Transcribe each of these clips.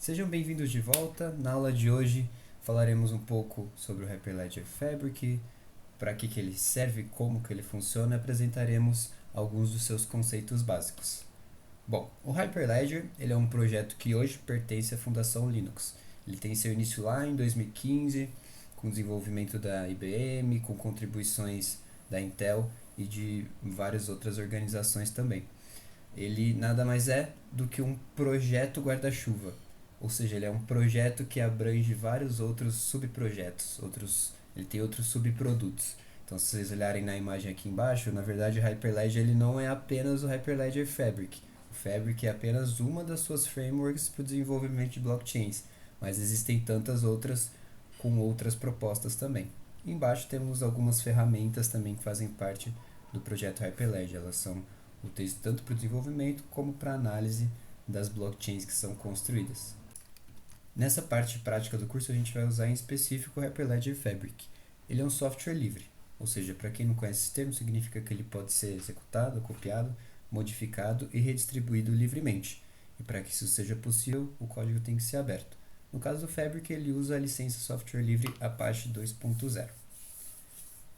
Sejam bem-vindos de volta. Na aula de hoje falaremos um pouco sobre o Hyperledger Fabric, para que ele serve, como que ele funciona e apresentaremos alguns dos seus conceitos básicos. Bom, o Hyperledger ele é um projeto que hoje pertence à Fundação Linux. Ele tem seu início lá em 2015, com desenvolvimento da IBM, com contribuições da Intel e de várias outras organizações também. Ele nada mais é do que um projeto guarda-chuva, ou seja, ele é um projeto que abrange vários outros subprojetos, ele tem outros subprodutos. Então, se vocês olharem na imagem aqui embaixo, na verdade o Hyperledger ele não é apenas o Hyperledger Fabric. O Fabric é apenas uma das suas frameworks para o desenvolvimento de blockchains, mas existem tantas outras com outras propostas também. Embaixo temos algumas ferramentas também que fazem parte do projeto Hyperledger. Elas são úteis tanto para o desenvolvimento como para a análise das blockchains que são construídas. Nessa parte prática do curso a gente vai usar em específico o Hyperledger Fabric. Ele é um software livre, ou seja, para quem não conhece esse termo, significa que ele pode ser executado, copiado, modificado e redistribuído livremente. E para que isso seja possível, o código tem que ser aberto. No caso do Fabric, ele usa a licença software livre Apache 2.0.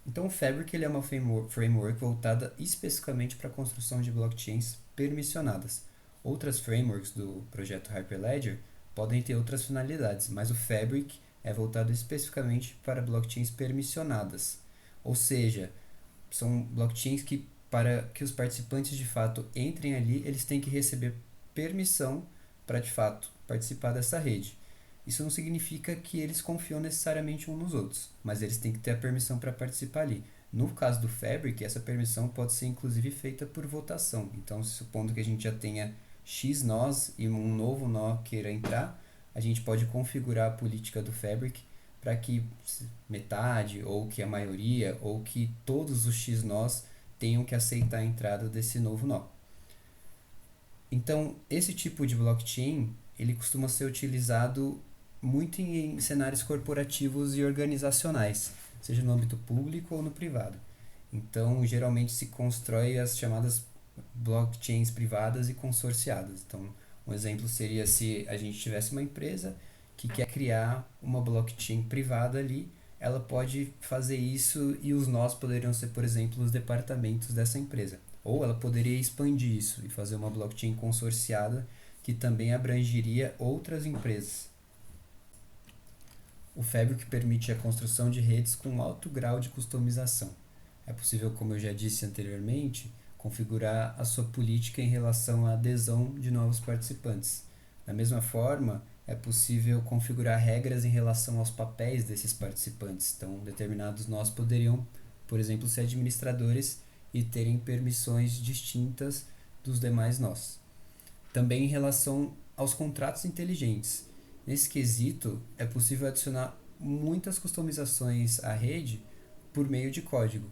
Então, o Fabric ele é uma framework voltada especificamente para a construção de blockchains permissionadas. Outras frameworks do projeto Hyperledger podem ter outras finalidades, mas o Fabric é voltado especificamente para blockchains permissionadas. Ou seja, são blockchains que, para que os participantes de fato entrem ali, eles têm que receber permissão para de fato participar dessa rede. Isso não significa que eles confiam necessariamente uns nos outros, mas eles têm que ter a permissão para participar ali. No caso do Fabric, essa permissão pode ser inclusive feita por votação. Então, supondo que a gente já tenha X nós e um novo nó queira entrar, a gente pode configurar a política do Fabric para que metade, ou que a maioria, ou que todos os X nós tenham que aceitar a entrada desse novo nó. Então, esse tipo de blockchain ele costuma ser utilizado muito em cenários corporativos e organizacionais, seja no âmbito público ou no privado. Então, geralmente se constrói as chamadas blockchains privadas e consorciadas. Então, um exemplo seria se a gente tivesse uma empresa que quer criar uma blockchain privada ali, ela pode fazer isso e os nós poderiam ser, por exemplo, os departamentos dessa empresa. Ou ela poderia expandir isso e fazer uma blockchain consorciada que também abrangeria outras empresas. O Fabric permite a construção de redes com alto grau de customização. É possível, como eu já disse anteriormente, configurar a sua política em relação à adesão de novos participantes. Da mesma forma, é possível configurar regras em relação aos papéis desses participantes. Então, determinados nós poderiam, por exemplo, ser administradores e terem permissões distintas dos demais nós. Também em relação aos contratos inteligentes. Nesse quesito, é possível adicionar muitas customizações à rede por meio de código.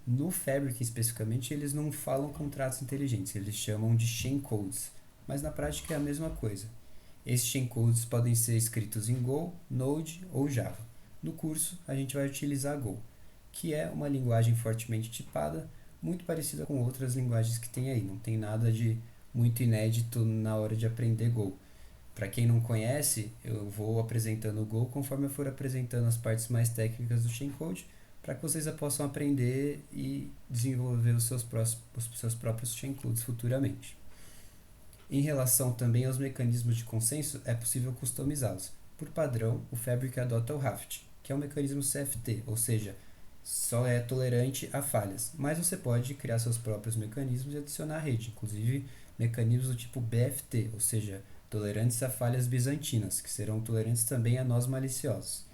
No Fabric, especificamente, eles não falam contratos inteligentes, eles chamam de chain codes, mas na prática é a mesma coisa. Esses chain codes podem ser escritos em Go, Node ou Java. No curso, a gente vai utilizar Go, que é uma linguagem fortemente tipada, muito parecida com outras linguagens que tem aí. Não tem nada de muito inédito na hora de aprender Go. Para quem não conhece, eu vou apresentando o Go conforme eu for apresentando as partes mais técnicas do Chain Code, para que vocês possam aprender e desenvolver os seus próprios Chain Codes futuramente. Em relação também aos mecanismos de consenso, é possível customizá-los. Por padrão, o Fabric adota o Raft, que é um mecanismo CFT, ou seja, só é tolerante a falhas, mas você pode criar seus próprios mecanismos e adicionar à rede, inclusive mecanismos do tipo BFT, ou seja, tolerantes a falhas bizantinas, que serão tolerantes também a nós maliciosos.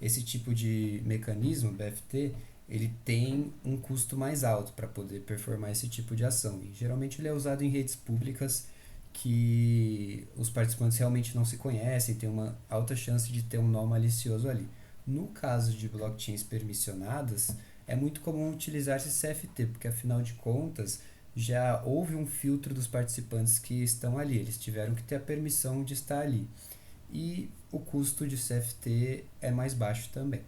Esse tipo de mecanismo, BFT, ele tem um custo mais alto para poder performar esse tipo de ação, e geralmente ele é usado em redes públicas que os participantes realmente não se conhecem, tem uma alta chance de ter um nó malicioso ali. No caso de blockchains permissionadas, é muito comum utilizar esse CFT, porque afinal de contas já houve um filtro dos participantes que estão ali, eles tiveram que ter a permissão de estar ali. E o custo de CFT é mais baixo também.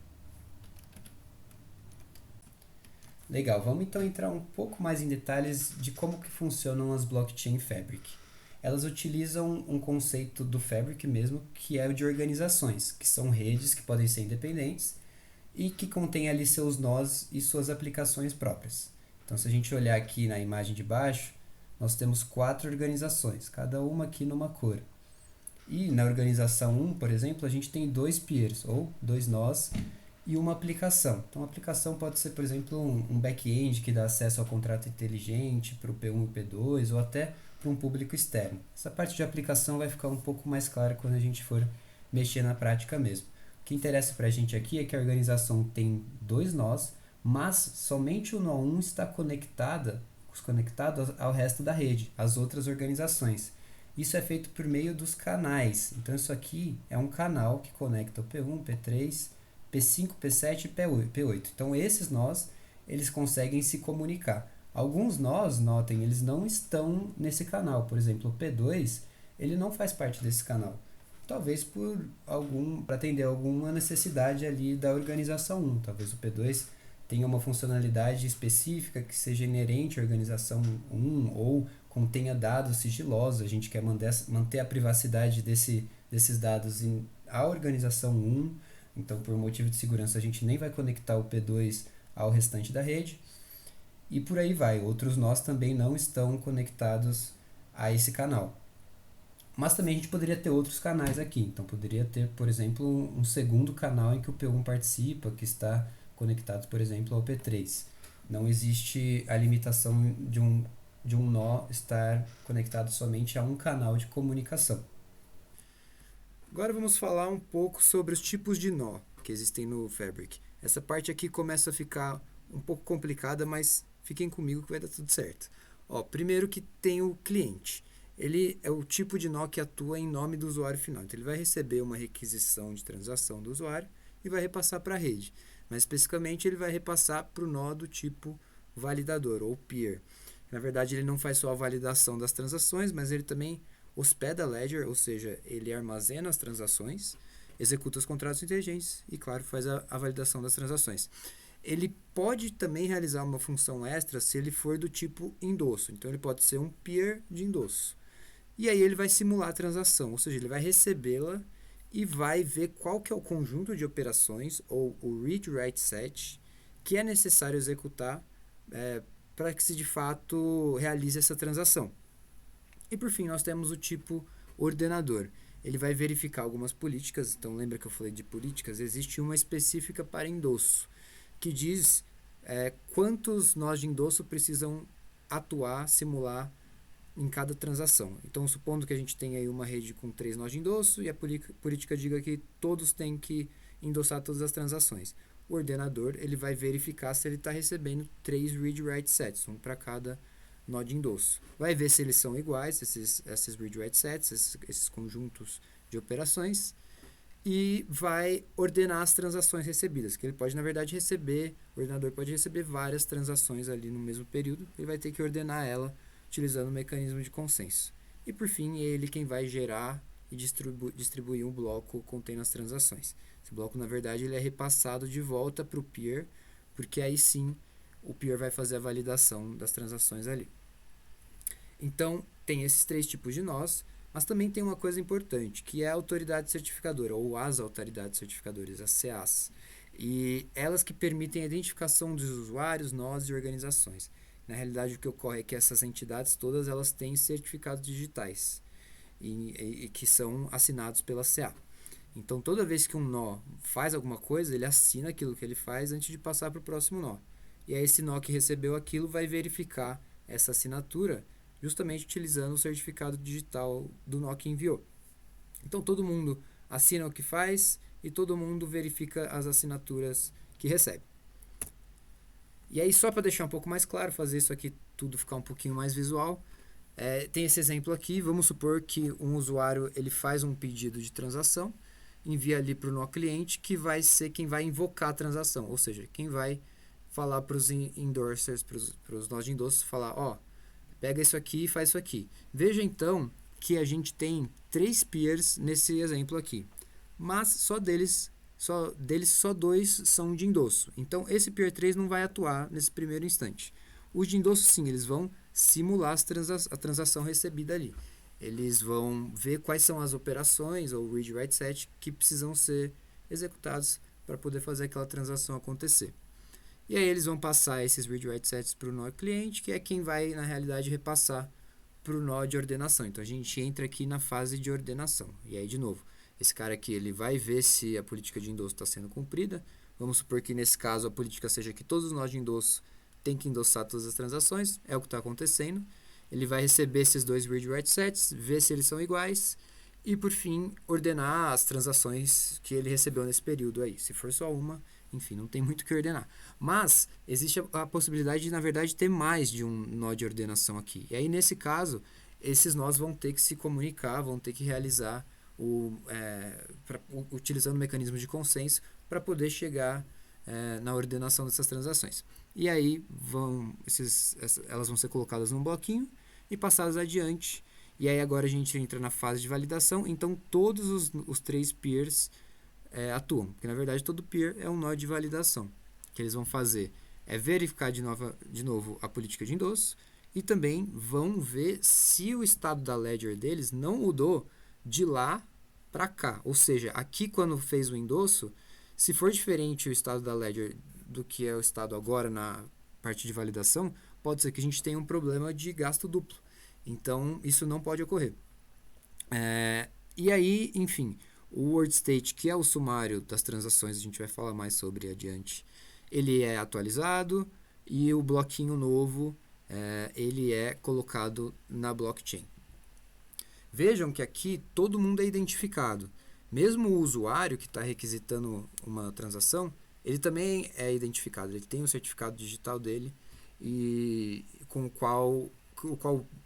Legal, vamos então entrar um pouco mais em detalhes de como que funcionam as blockchain Fabric. elas utilizam um conceito do Fabric mesmo, que é o de organizações, que são redes que podem ser independentes e que contêm ali seus nós e suas aplicações próprias. Então, se a gente olhar aqui na imagem de baixo, nós temos 4 organizações, cada uma aqui numa cor. E na organização 1, por exemplo, a gente tem 2 peers, ou 2 nós, e uma aplicação. Então, a aplicação pode ser, por exemplo, um back-end que dá acesso ao contrato inteligente para o P1 e P2, ou até para um público externo. Essa parte de aplicação vai ficar um pouco mais clara quando a gente for mexer na prática mesmo. O que interessa para a gente aqui é que a organização tem 2 nós, mas somente o nó 1 está conectado ao resto da rede, às outras organizações. Isso é feito por meio dos canais. Então, isso aqui é um canal que conecta o P1, P3, P5, P7 e P8. Então, esses nós, eles conseguem se comunicar. Alguns nós, notem, eles não estão nesse canal. Por exemplo, o P2, ele não faz parte desse canal. Talvez para atender alguma necessidade ali da organização 1. Talvez o P2 tenha uma funcionalidade específica que seja inerente à organização 1 ou contenha dados sigilosos. A gente quer manter a privacidade desses dados à organização 1. Então, por motivo de segurança, a gente nem vai conectar o P2 ao restante da rede. E por aí vai. Outros nós também não estão conectados a esse canal. Mas também a gente poderia ter outros canais aqui. Então, poderia ter, por exemplo, um segundo canal em que o P1 participa, que está conectado, por exemplo, ao P3. Não existe a limitação de um nó estar conectado somente a um canal de comunicação. Agora vamos falar um pouco sobre os tipos de nó que existem no Fabric. Essa parte aqui começa a ficar um pouco complicada, mas fiquem comigo que vai dar tudo certo. Primeiro que tem o cliente. Ele é o tipo de nó que atua em nome do usuário final. Então, ele vai receber uma requisição de transação do usuário e vai repassar para a rede. Mas, especificamente, ele vai repassar para o nó do tipo validador ou peer. Na verdade, ele não faz só a validação das transações, mas ele também hospeda a ledger, ou seja, ele armazena as transações, executa os contratos inteligentes e, claro, faz a validação das transações. Ele pode também realizar uma função extra se ele for do tipo endosso. Então, ele pode ser um peer de endosso. E aí ele vai simular a transação, ou seja, ele vai recebê-la e vai ver qual que é o conjunto de operações, ou o read-write set, que é necessário executar para que se de fato realize essa transação. E por fim, nós temos o tipo ordenador. Ele vai verificar algumas políticas. Então, lembra que eu falei de políticas? Existe uma específica para endosso, que diz quantos nós de endosso precisam atuar, simular em cada transação. Então, supondo que a gente tenha aí uma rede com 3 nós de endosso e a política diga que todos têm que endossar todas as transações. O ordenador ele vai verificar se ele está recebendo 3 read-write sets, um para cada nó de endosso. Vai ver se eles são iguais, esses read-write sets, esses conjuntos de operações, e vai ordenar as transações recebidas, que ele pode, na verdade, o ordenador pode receber várias transações ali no mesmo período, ele vai ter que ordenar ela utilizando o mecanismo de consenso. E, por fim, é ele quem vai gerar e distribuir um bloco contendo as transações. Esse bloco, na verdade, ele é repassado de volta para o peer, porque aí sim o peer vai fazer a validação das transações ali. Então, tem esses 3 tipos de nós, mas também tem uma coisa importante, que é a autoridade certificadora, ou as autoridades certificadoras, as CAs. E elas que permitem a identificação dos usuários, nós e organizações. Na realidade, o que ocorre é que essas entidades todas elas têm certificados digitais e que são assinados pela CA. Então, toda vez que um nó faz alguma coisa, ele assina aquilo que ele faz antes de passar para o próximo nó. E aí, esse nó que recebeu aquilo vai verificar essa assinatura justamente utilizando o certificado digital do nó que enviou. Então, todo mundo assina o que faz e todo mundo verifica as assinaturas que recebe. E aí, só para deixar um pouco mais claro, fazer isso aqui tudo ficar um pouquinho mais visual, tem esse exemplo aqui. Vamos supor que um usuário ele faz um pedido de transação, envia ali para o nó cliente, que vai ser quem vai invocar a transação, ou seja, quem vai falar para os endorsers, para os nós de endosso, falar, pega isso aqui e faz isso aqui. Veja então que a gente tem 3 peers nesse exemplo aqui, mas só 2 são de endosso. Então, esse peer 3 não vai atuar nesse primeiro instante. Os de endosso, sim, eles vão simular a transação recebida ali. eles vão ver quais são as operações ou read write set que precisam ser executados para poder fazer aquela transação acontecer. E aí eles vão passar esses read write sets para o nó cliente, que é quem vai na realidade repassar para o nó de ordenação. Então a gente entra aqui na fase de ordenação. E aí de novo, esse cara aqui ele vai ver se a política de endosso está sendo cumprida. Vamos supor que nesse caso a política seja que todos os nós de endosso têm que endossar todas as transações, é o que está acontecendo. Ele vai receber esses dois read write sets, ver se eles são iguais e por fim ordenar as transações que ele recebeu nesse período aí. Se for só uma, enfim, não tem muito o que ordenar. Mas existe a possibilidade de, na verdade, ter mais de um nó de ordenação aqui. E aí, nesse caso, esses nós vão ter que se comunicar, vão ter que realizar utilizando mecanismos de consenso para poder chegar na ordenação dessas transações. E aí elas vão ser colocadas num bloquinho e passadas adiante. E aí agora a gente entra na fase de validação. Então todos os três peers atuam. Porque na verdade todo peer é um nó de validação. O que eles vão fazer é verificar de novo a política de endosso e também vão ver se o estado da ledger deles não mudou de lá para cá. Ou seja, aqui quando fez o endosso, se for diferente o estado da ledger do que é o estado agora na parte de validação, pode ser que a gente tenha um problema de gasto duplo. Então, isso não pode ocorrer. E aí, enfim, o word state, que é o sumário das transações, a gente vai falar mais sobre adiante, ele é atualizado e o bloquinho novo ele é colocado na blockchain. Vejam que aqui todo mundo é identificado. Mesmo o usuário que está requisitando uma transação, ele também é identificado. Ele tem um certificado digital dele e com o qual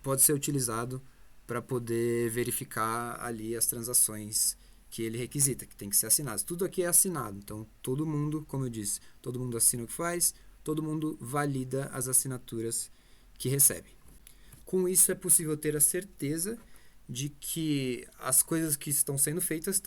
pode ser utilizado para poder verificar ali as transações que ele requisita, que tem que ser assinadas. Tudo aqui é assinado, então todo mundo, como eu disse, todo mundo assina o que faz, todo mundo valida as assinaturas que recebe. Com isso é possível ter a certeza de que as coisas que estão sendo feitas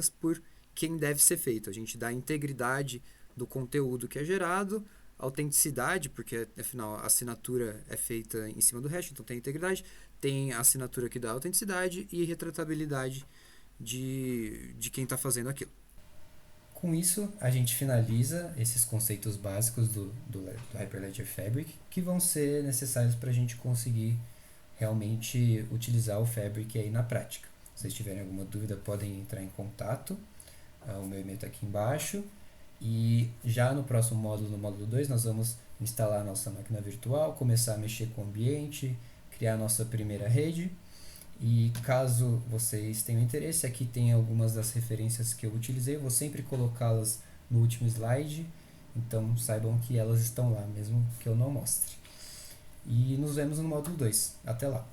por quem deve ser feito. A gente dá integridade do conteúdo que é gerado, autenticidade, porque afinal a assinatura é feita em cima do hash, então tem integridade, tem a assinatura que dá autenticidade e retratabilidade de quem está fazendo aquilo. Com isso, a gente finaliza esses conceitos básicos do Hyperledger Fabric que vão ser necessários para a gente conseguir realmente utilizar o Fabric aí na prática. Se vocês tiverem alguma dúvida, podem entrar em contato. O meu e-mail está aqui embaixo. E já no próximo módulo, no módulo 2, nós vamos instalar a nossa máquina virtual, começar a mexer com o ambiente, criar a nossa primeira rede. E caso vocês tenham interesse, aqui tem algumas das referências que eu utilizei. Eu vou sempre colocá-las no último slide, então saibam que elas estão lá, mesmo que eu não mostre. E nos vemos no módulo 2. Até lá!